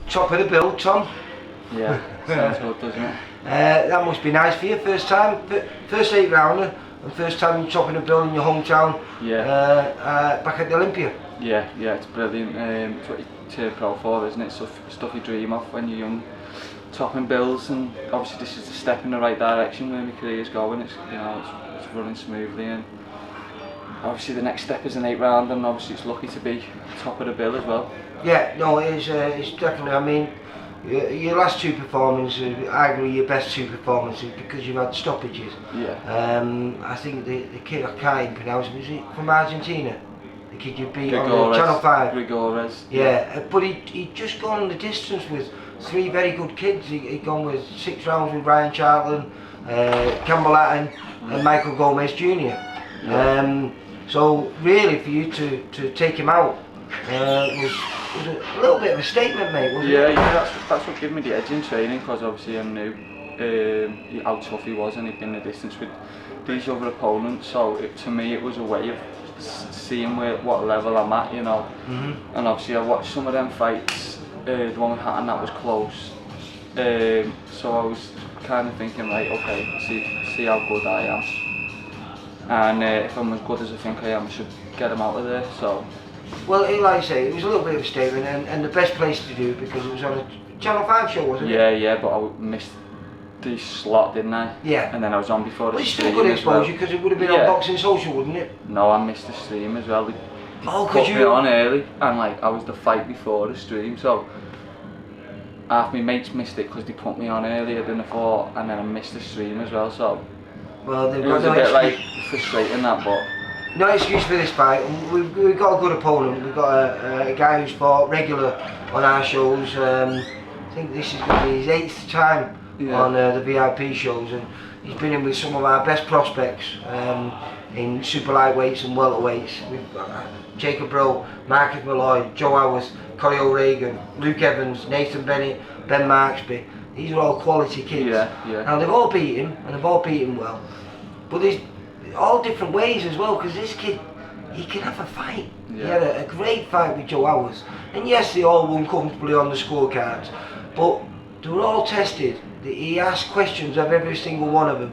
Top of the bill, Tom. Yeah, sounds good, doesn't it? That must be nice for you. First time, first 8 rounder, and first time you're topping the bill in your hometown. Yeah. Back at the Olympia. Yeah, it's brilliant. It's what you turn pro for, isn't it? Stuff you dream of when you're young, topping bills, and obviously this is a step in the right direction where my career's going. It's it's running smoothly, and obviously the next step is an 8 round, and obviously it's lucky to be top of the bill as well. Yeah, no, it's definitely. I mean, your last 2 performances, arguably your best 2 performances, because you've had stoppages. Yeah. I think the kid, I can't even pronounce him, is he from Argentina? The kid you beat on Channel 5. Grigores. Yeah, but he'd just gone the distance with 3 very good kids. He'd gone with 6 rounds with Ryan Charlton, Campbell Hatton, and Michael Gomez Jr. Yeah. So really, for you to take him out was a little bit of a statement, mate, wasn't it? Yeah, that's what gave me the edge in training, because obviously I knew how tough he was, and he'd been the distance with these other opponents. So to me, it was a way of seeing what level I'm at, you know. Mm-hmm. And obviously I watched some of them fights, the one with Hatton, that was close. So I was kind of thinking, right, okay, see how good I am. And if I'm as good as I think I am, I should get him out of there. So. Well, like I say, it was a little bit of a statement, and the best place to do it, because it was on a Channel 5 show, wasn't it? Yeah, but I missed the slot, didn't I? Yeah. And then I was on before the it's stream. still good exposure, because it would have been on Boxing Social, wouldn't it? No, I missed the stream as well. They because put me on early, and I was the fight before the stream, so half my mates missed it because they put me on earlier than I thought, and then I missed the stream as well. So well, it was a bit frustrating that, but. No excuse for this fight. We've got a good opponent. We've got a guy who's fought regular on our shows. I think this is going to be his 8th time on the VIP shows, and he's been in with some of our best prospects in super lightweights and welterweights. We've got Jacob Rowe, Marcus Malloy, Joe Howarth, Corey O'Regan, Luke Evans, Nathan Bennett, Ben Marksby. These are all quality kids. Yeah. Now they've all beat him, and they've all beat him well. But there's all different ways as well, because this kid, he can have a fight. Yeah. He had a great fight with Joe Howarth, and yes, they all won comfortably on the scorecards, but they were all tested. He asked questions of every single one of them.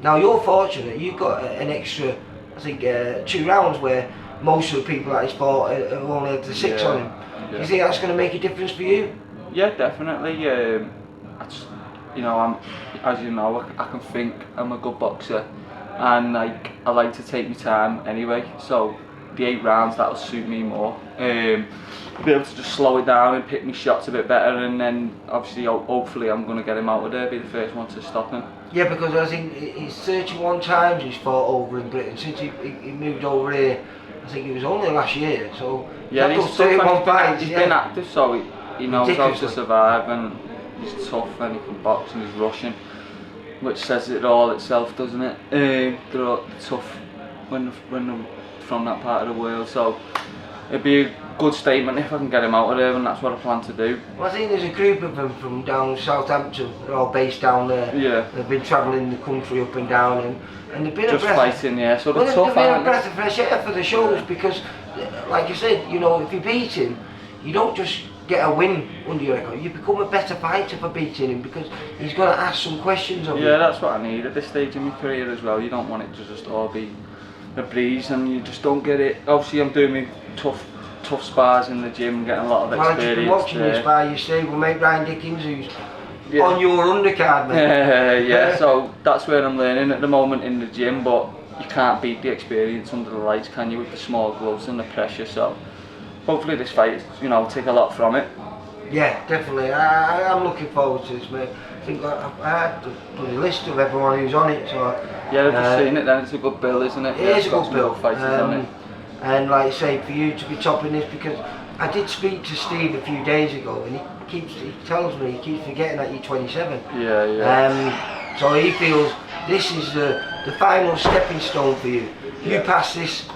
Now you're fortunate, you've got an extra, I think, 2 rounds where most of the people that he's fought have only had the 6 on him. Do you think that's going to make a difference for you? Yeah, definitely. As you know, I can think. I'm a good boxer, and I like to take my time anyway. So the 8 rounds, that'll suit me more. Be able to just slow it down and pick my shots a bit better, and then obviously, hopefully, I'm going to get him out of there. Be the first one to stop him. Yeah, because I think he's 31 times he's fought over in Britain since he moved over here. I think it was only last year. So yeah, he's 31 fights. He's been active, so he knows how to survive, and he's tough, and he can box, and he's Russian, which says it all itself, doesn't it? They're all tough when they're from that part of the world, so it'd be a good statement if I can get him out of there, and that's what I plan to do. Well, I think there's a group of them from down Southampton. They're all based down there. Yeah. They've been travelling the country up and down, and they've been just fighting, yeah. So they're tough. They've been a breath of fresh air for the shows, because, like you said, you know, if you beat him, you don't just get a win under your record. You become a better fighter for beating him, because he's going to ask some questions of you. Yeah, that's what I need at this stage in my career as well. You don't want it to just all be a breeze, and you just don't get it. Obviously, I'm doing my tough spars in the gym, getting a lot of experience. Well, I've been watching you spar, you say, well, mate, Ryan Dickens, who's on your undercard, mate. Yeah, so that's where I'm learning at the moment in the gym, but you can't beat the experience under the lights, can you, with the small gloves and the pressure. So hopefully this fight, take a lot from it. Yeah, definitely. I'm looking forward to this, mate. I think I had the list of everyone who's on it, so. Yeah, I've just seen it then. It's a good bill, isn't it? It is a good bill. Fighters on it. And like I say, for you to be topping this, because I did speak to Steve a few days ago, and he tells me he keeps forgetting that you're 27. Yeah. So he feels this is the final stepping stone for you. You pass this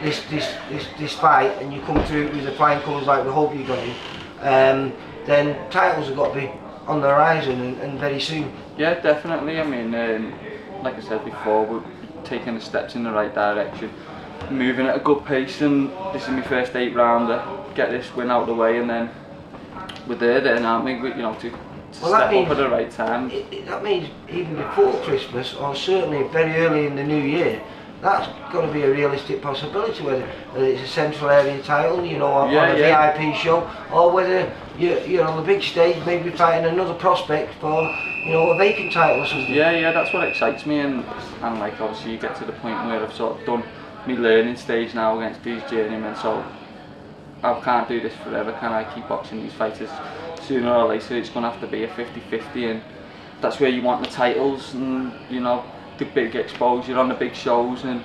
this fight, and you come through with the flying colours like we hope you're going to, then titles have got to be on the horizon, and very soon. Yeah, definitely. I mean, like I said before, we're taking the steps in the right direction. moving at a good pace, and this is my first 8 rounder. Get this win out of the way, and then we're there then, aren't we? You know, to step up at the right time. That means even before Christmas, or certainly very early in the new year, that's got to be a realistic possibility, whether it's a central area title, you know, on a VIP show, or whether you're on the big stage, maybe fighting another prospect for, you know, a vacant title or something. Yeah, that's what excites me, and like obviously you get to the point where I've sort of done my learning stage now against these journeymen, so I can't do this forever, can I? Keep boxing these fighters. Sooner or later it's going to have to be a 50-50, and that's where you want the titles and, you know, the big exposure on the big shows. And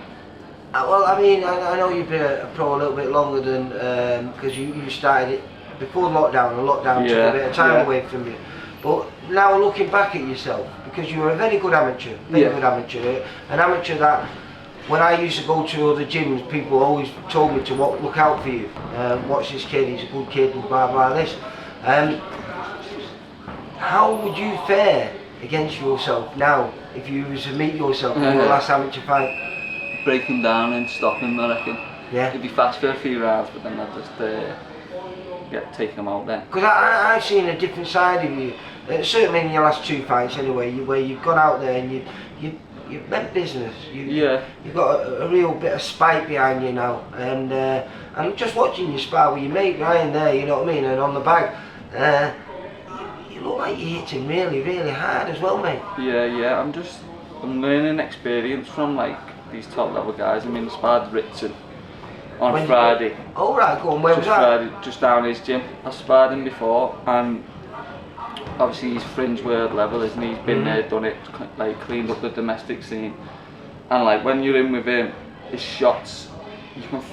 well, I mean, I know you've been a pro a little bit longer than, because you started it before lockdown, and lockdown took a bit of time away from you. But now looking back at yourself, because you were a very good amateur, an amateur that, when I used to go to other gyms, people always told me to look out for you. Watch this kid, he's a good kid, and blah blah this. How would you fare against yourself now if you was to meet yourself in your last amateur fight? Break him down and stop him, I reckon. Yeah. It'd be fast for a few rounds, but then I'd just take him out then. Because I've seen a different side of you, certainly in your last 2 fights anyway, where you've gone out there and you've meant business. You've got a real bit of spite behind you now, and I'm just watching you spar with your mate Ryan there, you know what I mean, and on the bag, you look like you're hitting really, really hard as well, mate. Yeah, I'm learning experience from like these top level guys. I mean, I sparred Ritson on Friday. Oh right, go on, where was that? Friday, just down his gym. I sparred him before, and obviously he's fringe world level, isn't he? He's been there, done it, like cleaned up the domestic scene. And like when you're in with him, his shots,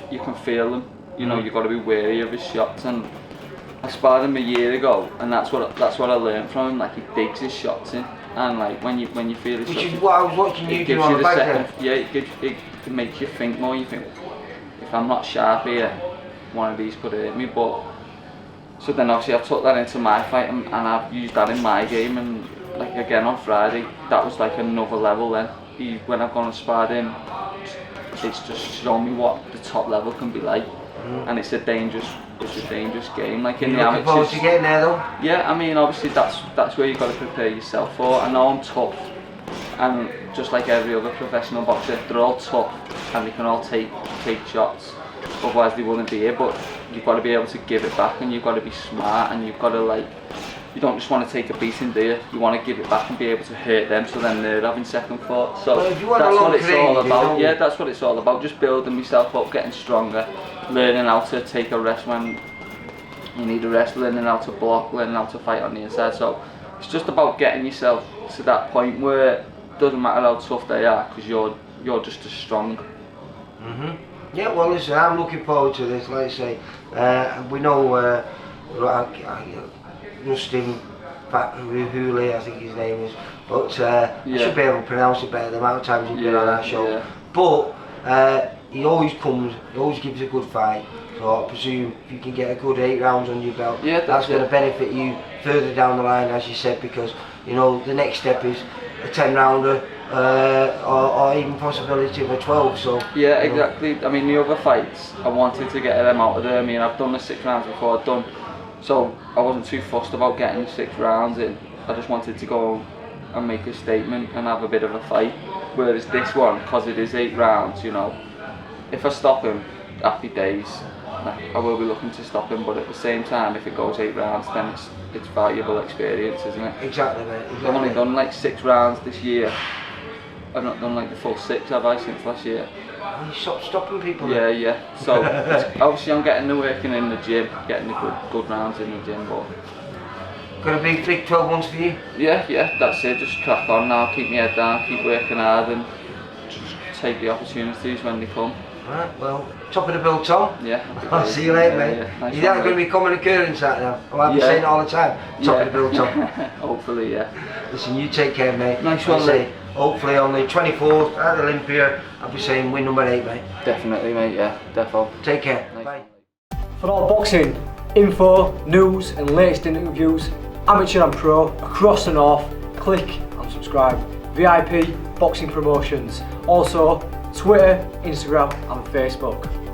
you can feel them. You know, you've got to be wary of his shots. And I sparred him a year ago, and that's what I learned from him. Like, he digs his shots in, and like when you feel his shots, which is what I was watching you do on the back there. Yeah, it makes you think more. You think, if I'm not sharp here, one of these could hurt me. But so then obviously I took that into my fight, and I've used that in my game. And like again on Friday, that was like another level. Then when I've gone and sparred him, it's just shown me what the top level can be like, and it's a dangerous game. Like in the amateurs. Looking forward to getting there though. Yeah, I mean obviously that's where you've got to prepare yourself for. I know I'm tough, and just like every other professional boxer, they're all tough and they can all take shots, otherwise they wouldn't be here. But you've got to be able to give it back, and you've got to be smart, and you've got to you don't just want to take a beating, do you? You want to give it back and be able to hurt them, so then they're having second thoughts. So that's what it's all about. Yeah, that's what it's all about. Just building myself up, getting stronger, learning how to take a rest when you need a rest, learning how to block, learning how to fight on the inside. So it's just about getting yourself to that point where it doesn't matter how tough they are, because you're just as strong. Yeah, well listen, I'm looking forward to this. Like I say, we know Rustin Huli, I think his name is, but I should be able to pronounce it better the amount of times he's been on our show. Yeah. But he always gives a good fight. So I presume if you can get a good 8 rounds on your belt, that's going to benefit you further down the line, as you said, because you know the next step is a 10-rounder or even possibility of a 12. So yeah, exactly. I mean, the other fights, I wanted to get them out of there. I mean, I've done the 6 rounds before. So I wasn't too fussed about getting 6 rounds in. I just wanted to go and make a statement and have a bit of a fight. Whereas this one, because it is 8 rounds, you know, if I stop him, happy days. I will be looking to stop him, but at the same time, if it goes 8 rounds, then it's valuable experience, isn't it? Exactly, mate. Exactly. I've only done like 6 rounds this year. I've not done like the full 6, have I, since last year? You stopped stopping people. Yeah. So obviously I'm getting the working in the gym, getting the good rounds in the gym. But got a big 12 months for you? Yeah, that's it. Just crack on now, keep my head down, keep working hard, and just take the opportunities when they come. Right, well, top of the bill, Tom. Yeah. I'll see you later, mate. Nice. Is that going to be a common occurrence that now? I'll be saying it all the time. Top of the bill, Tom. Hopefully, yeah. Listen, you take care, mate. Nice one, mate. Hopefully on the 24th at Olympia, I'll be saying win number 8, mate. Definitely, mate, yeah, defo. Take care. Nice. Bye. For all boxing info, news and latest interviews, amateur and pro, across the north, click and subscribe. VIP Boxing Promotions. Also, Twitter, Instagram and Facebook.